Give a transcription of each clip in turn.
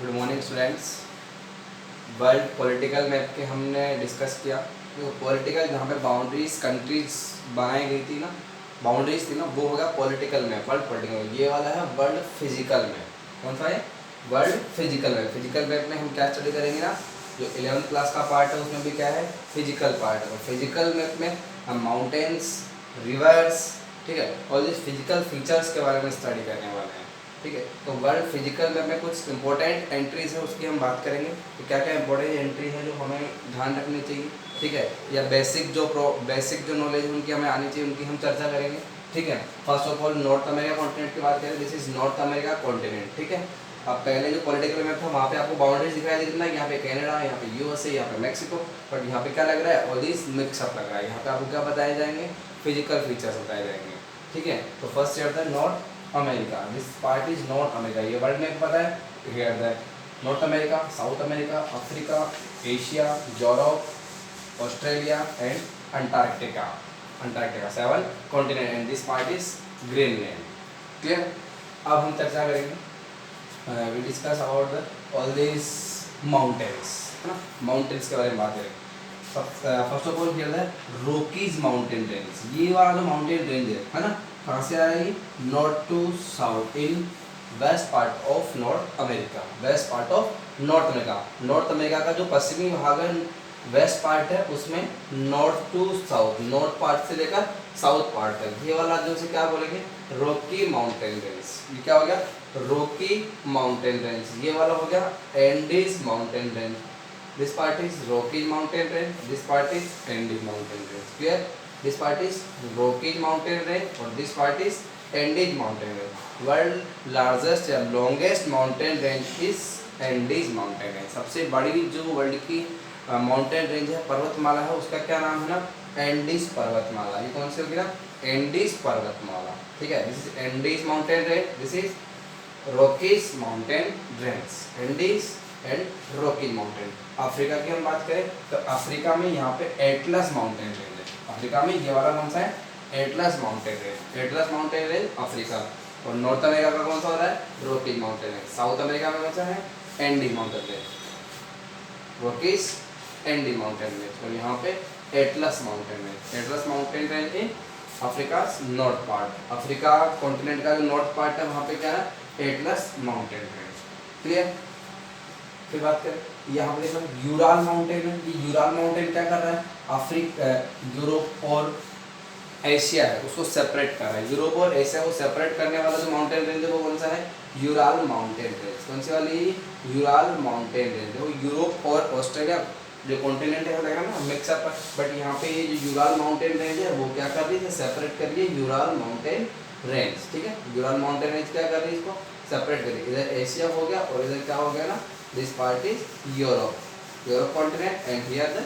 Good morning students. World political map के हमने discuss किया। जो पॉलिटिकल जहाँ पे बाउंड्रीज कंट्रीज बनाई गई थी ना, बाउंड्रीज थी ना, वो हो गया political map, world political map. ये वाला है वर्ल्ड फिजिकल मैप। कौन सा है? World physical map. Physical map में हम क्या स्टडी करेंगे ना, जो 11th क्लास का पार्ट है उसमें भी क्या है, फिजिकल पार्ट है। तो फिजिकल मैप में हम माउंटेन्स, रिवर्स, ठीक है, और जिस फिजिकल फीचर्स के बारे में स्टडी करने वाले हैं। ठीक है, तो वर्ल्ड फिजिकल मैप में कुछ इंपॉर्टेंट एंट्रीज है, उसकी हम बात करेंगे कि क्या क्या इंपॉर्टेंट एंट्री है जो हमें ध्यान रखनी चाहिए। ठीक है, या बेसिक जो नॉलेज उनकी हमें आनी चाहिए, उनकी हम चर्चा करेंगे। ठीक है, first of all north America continent की बात करें। This is North America continent. ठीक है, अब पहले जो पॉलिटिकल मैप था वहाँ पे आपको बाउंड्रीज दिखाई देती ना, यहाँ पे कनाडा, यहाँ पे यूएसए, यहाँ पे मैक्सिको, बट यहाँ पे क्या लग रहा है, ऑल दिस मिक्सअप लग रहा है। यहाँ पे आपको क्या बताए जाएंगे, फिजिकल फीचर्स बताए जाएंगे। ठीक है, तो फर्स्ट ईयर था North America. This part is North America. ये वर्ल्ड में पता है, here the North America, South America, Africa, Asia, Europe, Australia and Antarctica. Antarctica 7 continent and this part is Greenland. Clear? अब हम चर्चा करेंगे, we discuss about all this mountains, है ना, माउंटेन्स के बारे में बात करेंगे। First of all here the Rockies mountain range. ये वाला जो माउंटेन रेंज है ना, कहाँ से आ रही है? North to south in west part of North America. West part of North America. North America का जो पश्चिमी भाग है, वेस्ट पार्ट है, उसमें north to south, north part से लेकर साउथ पार्ट तक, ये वाला जो से क्या बोलेंगे, रॉकी माउंटेन रेंज। ये क्या हो गया? Rocky mountain range. ये वाला हो गया Andes mountain range. This part is Rocky mountain range, this part is Andes mountain range. Clear? This part is Rockies mountain range और this part is Andes mountain range. World largest या longest mountain range is Andes mountain range. सबसे बड़ी जो world की mountain range है, पर्वतमाला है, उसका क्या नाम है ना, एंडीज पर्वतमाला। ये कौन सी होगी ना, एंडीज पर्वतमाला। ठीक है, this is Andes mountain range, this is Rockies mountain range, Andes and Rocky mountain. Africa की हम बात करें तो अफ्रीका में यहाँ पे एटलस माउंटेन रेंज है। अफ्रीका में ये वाला कौन सा है? Atlas mountain range. Atlas mountain range Africa. और नॉर्थ अमेरिका का कौन सा हो रहा है? Rockies mountain range. South America में कौन सा है? Andes mountain range, Rockies Andes mountain range. और यहाँ पे Atlas mountain range. Atlas mountain range in Africa north part. Africa continent का जो नॉर्थ पार्ट है वहाँ पे क्या है? Atlas mountain range. क्लियर? फिर बात करें यहाँ पे देखो यूराल माउंटेन है। ये यूराल माउंटेन क्या कर रहा है? अफ्रीका, यूरोप और एशिया है उसको सेपरेट कर रहा है। यूरोप और एशिया को सेपरेट करने वाला जो माउंटेन रेंज है वो कौन सा है? Ural mountain range. कौन सी वाली? Ural mountain range. वो यूरोप और ऑस्ट्रेलिया जो कॉन्टिनेंट है लगा ना मिक्सअप, बट यहाँ पे ये जो यूराल माउंटेन रेंज है वो क्या कर रही है? सेपरेट कर रही है यूराल माउंटेन रेंज। ठीक है, यूराल माउंटेन रेंज क्या कर रही है? इसको सेपरेट कर रही है। इधर एशिया हो गया और इधर क्या हो गया ना, this part is Europe, Europe continent and here the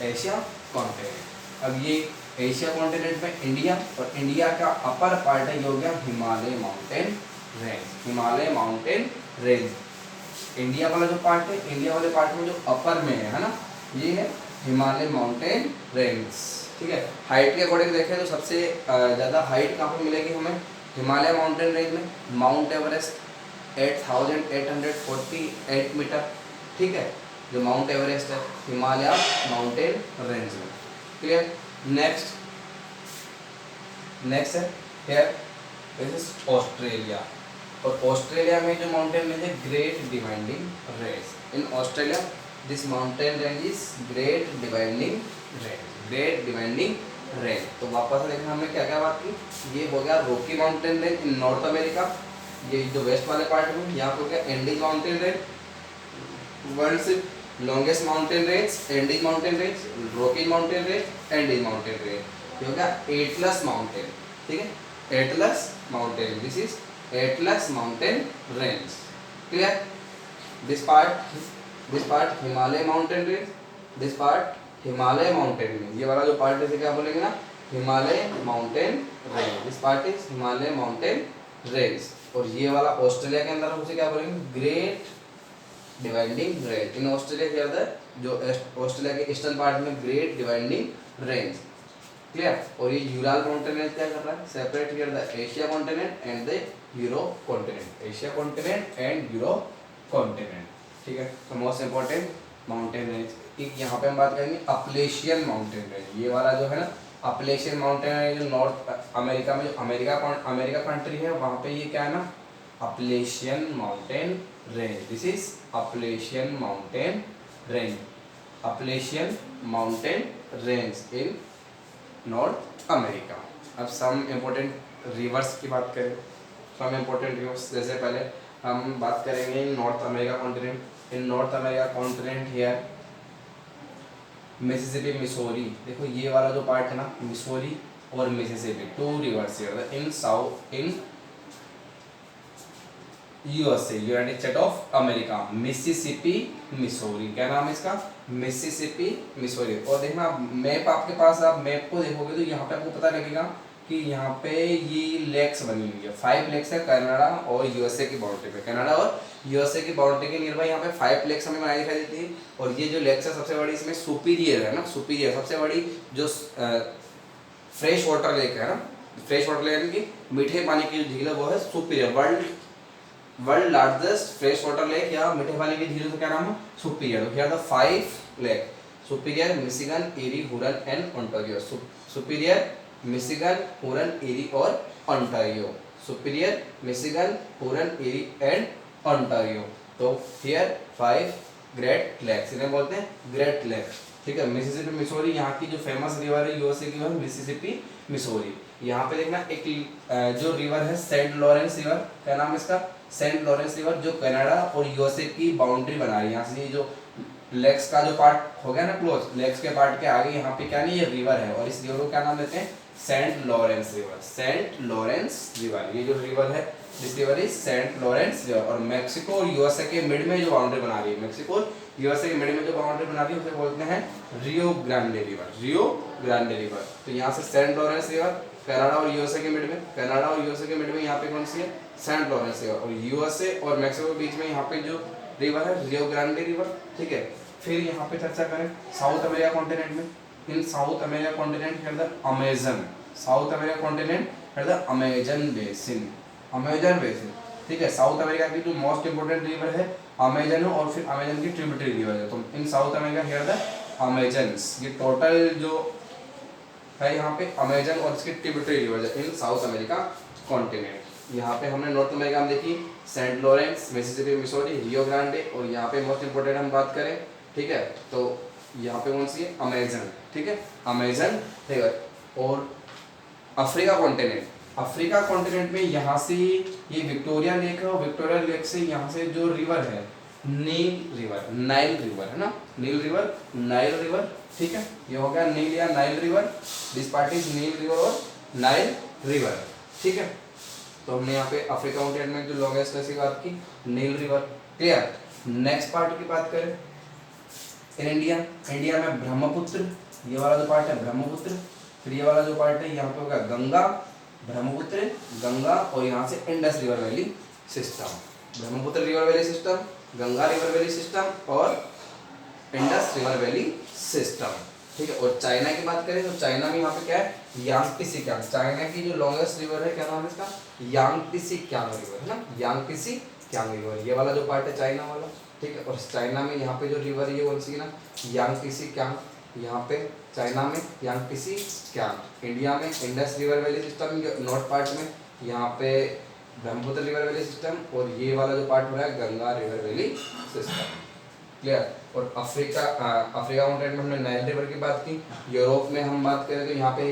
Asia continent. अब ये एशिया कॉन्टिनेंट में इंडिया, और इंडिया का अपर पार्ट है, ये हो गया Himalaya mountain range. Himalaya mountain range India वाला जो पार्ट है, इंडिया वाले पार्ट में जो अपर में है ना, ये है हिमालय माउंटेन रेंज। ठीक है, हाइट के अकॉर्डिंग देखें तो सबसे ज़्यादा हाइट कहाँ पर मिलेगी हमें? हिमालय माउंटेन रेंज में। Mount Everest 8848 metre. ठीक है, जो माउंट एवरेस्ट है हिमालय माउंटेन रेंज में। क्लियर? नेक्स्ट है हियर दिस इज ऑस्ट्रेलिया। और ऑस्ट्रेलिया में जो माउंटेन रेंज है Great Dividing Range. In Australia this mountain range is Great Dividing Range, Great Dividing Range. तो वापस से देखना हमने क्या क्या बात की। ये हो गया रॉकी माउंटेन रेंज इन नॉर्थ अमेरिका, ये जो वेस्ट वाले पार्ट में। यहाँ पे क्या? एंडीज माउंटेन रेंज, वर्ल्ड से longest mountain range, Andes mountain range, Rocky mountain range, Andes mountain range. ये हो गया एटलस माउंटेन। ठीक है, Atlas mountain, this is Atlas mountain range. Clear? This part Himalaya mountain range, this part Himalaya mountain range. ये वाला जो part है क्या बोलेंगे ना, Himalaya mountain range. This part is Himalaya mountain range. और ये वाला ऑस्ट्रेलिया के अंदर उसे क्या बोलेंगे? Great Dividing Range. In Australia क्या होता है? जो ऑस्ट्रेलिया के ईस्टर्न पार्ट में ग्रेट डिवाइडिंग रेंज। क्लियर? और ये यूराल माउंटेन रेंज क्या कर रहा है? Separate here the Asia continent and the Europe continent. Asia continent and Europe continent, ठीक है। तो मोस्ट इंपॉर्टेंट माउंटेन रेंज, यहाँ पे हम बात करेंगे अपलेशियन माउंटेन रेंज। ये वाला जो है ना अपलेशियन माउंटेन रेंज, जो नॉर्थ अमेरिका में, जो अमेरिका कंट्री है वहाँ पे ये क्या है ना Appalachian mountain range. This is Appalachian mountain range, Appalachian mountain range in north America. अब सम इम्पोर्टेंट रिवर्स की बात करें, सम इम्पोर्टेंट रिवर्स, जैसे पहले हम बात करेंगे north America continent. In north America continent here Mississippi, Missouri, देखो ये वाला जो पार्ट है ना मिसोरी और Mississippi, two rivers here in south in USA, united state of America. Mississippi Missouri, क्या नाम है इसका, मिसिसिपी मिसोरी। और देखना मैप आपके पास, आप मैप को देखोगे तो यहाँ पे आपको पता लगेगा कि यहाँ पे ये लेक्स बनी हुई है, 5 लेक्स है कनाडा और यूएसए की बाउंड्री पे। कनाडा और यूएसए की बाउंड्री के नियर बाय यहाँ पे 5 लेक्स हमें बनाई दिखाई देती है। और ये जो लेक्स है सबसे बड़ी इसमें सुपीरियर है ना, सुपीरियर सबसे बड़ी जो फ्रेश वाटर लेक है ना, फ्रेश वाटर लेक यानी कि मीठे पानी की जो झील है वो है superior. World largest fresh water lake या मीठे पानी की झील का क्या नाम है, सुपीरियर। तो here the 5 lake, Superior, Michigan, Erie, Huron and Ontario. Superior, Michigan, Huron, Erie और Ontario. Superior, Michigan, Huron, Erie and Ontario. तो हियर 5 ग्रेट लेक्स, इन्हें बोलते हैं ग्रेट लेक्स, ठीक है। मिसिसिपी मिसोरी यहाँ की जो फेमस रिवर है यूएसए की, वो है मिसिसिपी मिसोरी। यहाँ पे देखना एक जो रिवर है सेंट लॉरेंस रिवर, क्या नाम है इसका, सेंट लॉरेंस रिवर, जो कनाडा और यूएसए की बाउंड्री बना रही है। यहाँ से जो लेक्स का जो पार्ट हो गया ना क्लोज, लेक्स के पार्ट के आगे यहाँ पे क्या नहीं, ये रिवर है और इस रिवर को क्या नाम देते हैं, saint Lawrence river. Saint Lawrence river, ये जो रिवर है this river is saint Lawrence river. और मैक्सिको और यूएसए के मिड में जो बाउंड्री बना रही है, मैक्सिको और यूएसए के मिड में जो बाउंड्री बना रही है उसे बोलते हैं Rio Grande river, Rio Grande river. तो यहाँ से सेंट लॉरेंस रिवर, कनाडा और यूएसए के मिड में, कनाडा और यूएसए के मिड में यहाँ पे कौन सी है, सेंट लॉरेंस रिवर। और यूएसए और मैक्सिको के बीच में यहाँ पे जो रिवर है रियो ग्रांडे रिवर, ठीक है। फिर यहाँ पे चर्चा करें साउथ अमेरिका कॉन्टिनेंट में, इन साउथ अमेरिका कॉन्टिनेंट है the Amazon, South America continent है the Amazon basin, Amazon basin, ठीक है। साउथ अमेरिका की जो मोस्ट इंपोर्टेंट रिवर है अमेजन है और फिर अमेजन की ट्रिब्यूटरी रिवर है। तो in South America here the Amazons, ये टोटल जो है यहाँ पे अमेजन और इसकी ट्रिब्यूटरी रिवर है इन साउथ अमेरिका कॉन्टिनेंट। यहाँ पे हमने नॉर्थ अमेरिका में देखी saint Lawrence, Mississippi Missouri, Rio Grande. और यहाँ पे मोस्ट इंपोर्टेंट हम बात करें, ठीक है, तो यहाँ पे कौन सी है, अमेजन, ठीक है, अमेजन रिवर। और अफ्रीका कॉन्टिनेंट, अफ्रीका कॉन्टिनेंट में यहाँ से ये विक्टोरिया लेक है और विक्टोरिया लेक से यहाँ से जो रिवर है नील रिवर, नाइल रिवर है ना, नील रिवर, नाइल रिवर, ठीक है। ये हो गया नील या Nile river, this part is नील रिवर और नाइल रिवर, ठीक है। तो हमने यहाँ पे अफ्रीका कॉन्टिनेंट में जो लॉन्गेस्ट की बात की, नील रिवर, क्लियर। नेक्स्ट पार्ट की बात करें इन इंडिया, इंडिया में ब्रह्मपुत्र, ये वाला जो पार्ट है ब्रह्मपुत्र। फिर ये वाला जो पार्ट है यहाँ पे होगा गंगा, ब्रह्मपुत्र, गंगा और यहाँ से Indus river valley system, Brahmaputra river valley system, Ganga river valley system और इंडस रिवर वैली सिस्टम, ठीक है। और चाइना की बात करें तो चाइना में यहाँ पे क्या है, यांगत्से कियांग, चाइना की जो लॉन्गेस्ट रिवर है क्या नाम है इसका, यांगत्से कियांग रिवर है ना, यांगत्से कियांग रिवर, ये वाला जो पार्ट है चाइना वाला, ठीक है। और चाइना में यहाँ पे जो रिवर है ये कौन सी है ना, यांगत्से कियांग, यहाँ पे चाइना में यांगत्से कियांग। इंडिया में Indus river valley system, north part में यहाँ पे ब्रह्मपुत्र रिवर वैली सिस्टम और ये वाला जो पार्ट हो रहा है Ganga river valley system, clear. और अफ्रीका कॉन्टिनेंट में हमने नाइल रिवर की बात की। यूरोप में हम बात करें तो यहाँ पे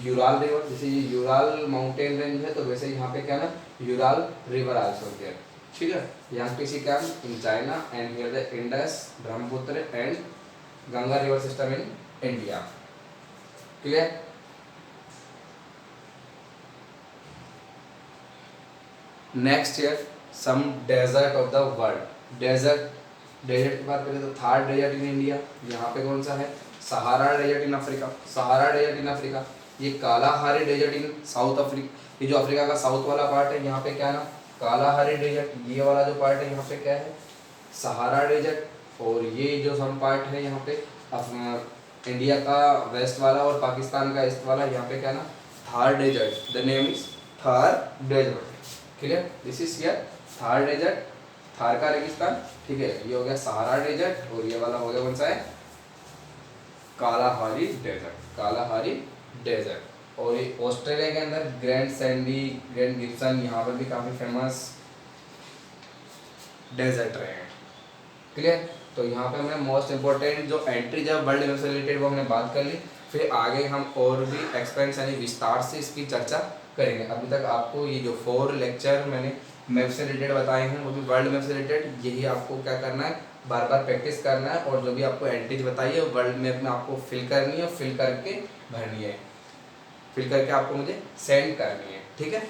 यूराल रिवर, जैसे ये यूराल माउंटेन रेंज है तो वैसे यहाँ पे क्या ना यूराल रिवर आल्सो देयर, ठीक है। Yangtze Kiang in China and here the Indus, Brahmaputra and Ganga river system in India, clear. Next year some desert of the world, desert की बात करें तो थार डेजर्ट इन इंडिया, यहाँ पे कौन सा है, Sahara desert in Africa, Sahara desert in Africa. ये Kalahari desert in South Africa, ये जो अफ्रीका का साउथ वाला पार्ट है यहाँ पे क्या ना कालाहारी डेजर्ट, ये वाला जो पार्ट है यहाँ पे क्या है, सहारा डेजर्ट। और ये जो सम पार्ट है यहाँ पे इंडिया का वेस्ट वाला और पाकिस्तान का ईस्ट वाला, यहाँ पे क्या ना Thar desert, the name is Thar desert, clear. This is here Thar desert, Thar का रेगिस्तान, ठीक है, ये हो गया सहारा डेजर्ट, और ये वाला हो गया कौन सा है, कालाहारी डेजर्ट, कालाहारी डेजर्ट। और ये ऑस्ट्रेलिया के अंदर ग्रैंड सैंडी, ग्रैंड गिब्सन, यहाँ पर भी काफ़ी फेमस डेजर्ट रहे हैं। क्लियर। तो यहाँ पे हमने मोस्ट इंपॉर्टेंट जो एंट्री जब वर्ल्ड मैप से रिलेटेड वो हमने बात कर ली। फिर आगे हम और भी एक्सपेंस यानी विस्तार से इसकी चर्चा करेंगे। अभी तक आपको ये जो 4 लेक्चर मैंने मैप से रिलेटेड बताए हैं वो भी वर्ल्ड मैप से रिलेटेड, यही आपको क्या करना है, बार बार प्रैक्टिस करना है, और जो भी आपको एंट्रीज बताई है वर्ल्ड मैप में आपको फिल करनी है, फिल करके भरनी है, फिल करके आपको मुझे सेंड करनी है, ठीक है।